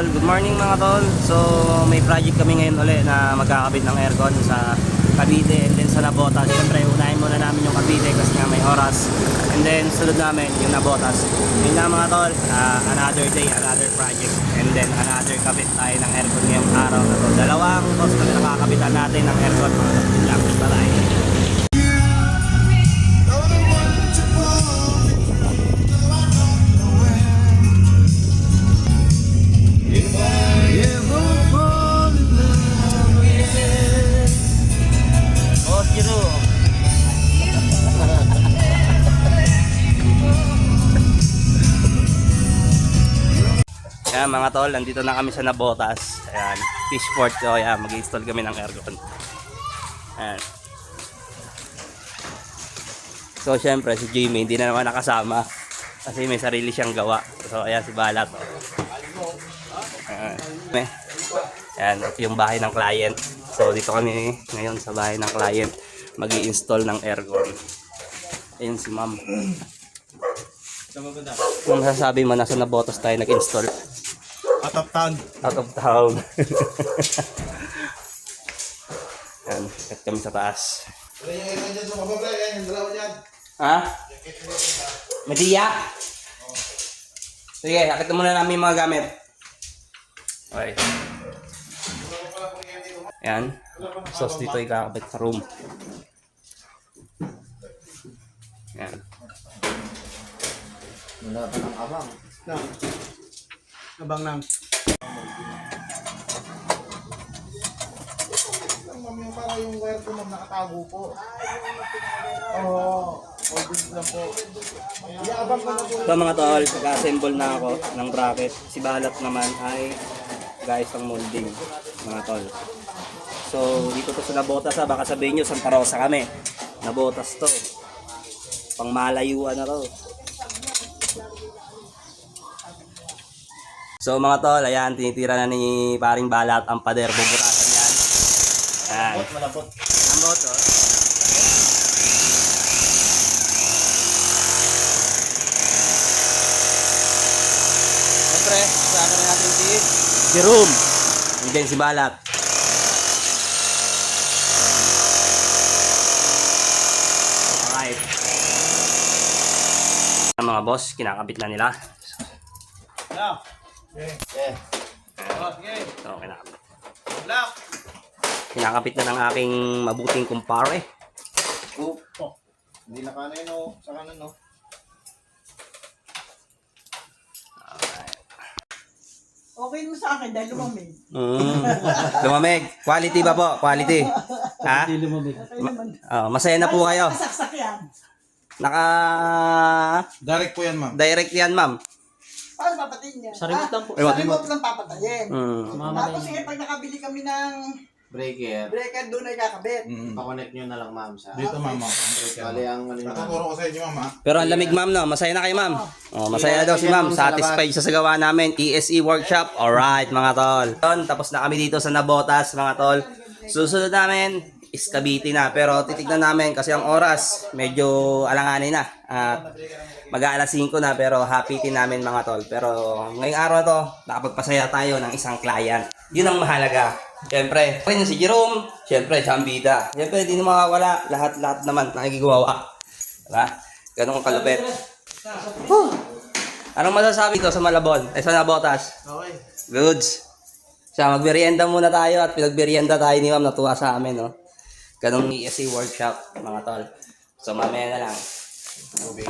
Good morning mga tol. So may project kami ngayon ulit na magkakabit ng aircon sa Cavite and then sa Navotas. Siyempre unahin muna namin yung Cavite kasi nga may oras. And then sunod namin yung Navotas. Yun nga mga tol, another day, another project. And then another kabit tayo ng aircon ngayong araw na to. Dalawang tos na nakakabitan natin ng aircon mga tol. Yun lang, basta tayo. Ayan mga tol, nandito na kami sa Navotas. Ayan, Fishport. So ayan, mag-install kami ng aircon. Ayan. So syempre si Jimmy hindi na naman nakasama kasi may sarili siyang gawa. So ayan si Balat. Ayan. Ayan, ito yung bahay ng client. So dito kami ngayon sa bahay ng client mag-i-install ng aircon. Ayan si ma'am. Kung masasabi mo nasa Navotas tayo nag-install? Out of town. Out of town. Yan, kat kami sa taas. Ha? Madiya? Sige, akit muna namin yung mga gamit. Okay. Yan. So, dito ikakabit sa room. Yan. Wala pa ng abang. Abang lang. Mami, para yung wire ko nakatago po. Oo. Holding lang po. Iabang ko na po. So mga tol, nag-assemble na ako ng bracket. Si Balat naman ay guys ng molding, mga tol. So dito to sa Navotas ha, baka sabihin nyo Santa Rosa kami. Navotas to. Pang malayuan na to. So mga tol, ayan, tinitira na ni paring Balat ang pader. Bubutasan yan. Ayan. Malapot. Malapot, oh. Siyempre, kasama na natin si Jerome. And then si Balat. Alright. Ang mga boss, kinakabit na nila. Yeah. Yeah. So, kinakabit. Lock. Kinakabit na ng aking mabuting kumpare. Oh. Hindi na kanan no. Sa kanan no. Okay mo sa akin dahil lumamig. Lumamig. Quality ba po? Quality. Ha? Okay naman. Masaya na po kayo. Masaksak yan. Naka Direct po yan, ma'am. direct yan, ma'am. Paano papatiin yan? Sa remote lang po. Sa remote lang papatayin. Mm. Tapos sige, pag nakabili kami ng Breaker. breaker, doon ay kakabit. Pa-connect nyo na lang, ma'am. Sa Dito, ma'am. bali ang ano nyo. Natuturo ko sa inyo, ma'am. Pero ang lamig, ma'am, no? Masaya na kayo, ma'am. Oh, masaya daw si ma'am. Satisfied siya sa gawa namin. ESE workshop. Alright, mga tol. Tapos na kami dito sa Navotas, mga tol. Susunod namin is Cavite na. Pero titignan namin kasi ang oras medyo alanganin na. At mag-aalas 5 na pero happy din namin, mga tol. Pero ngayong araw to, nakapagpasaya tayo ng isang client. Yun ang mahalaga. Siyempre, rin si Jerome. Siyempre, siya ang bida. Siyempre, hindi na makawala. Lahat naman nakikigumawa. Diba? Ganun ang kalupit. Anong masasabi ito sa Malabon? Sa Navotas? Okay. Goods. Siya, magmerienda muna tayo at pinagberienda tayo ni ma'am. Natuwa sa amin, no? Ganong ESC workshop, mga tol. So, mamaya na lang. Okay.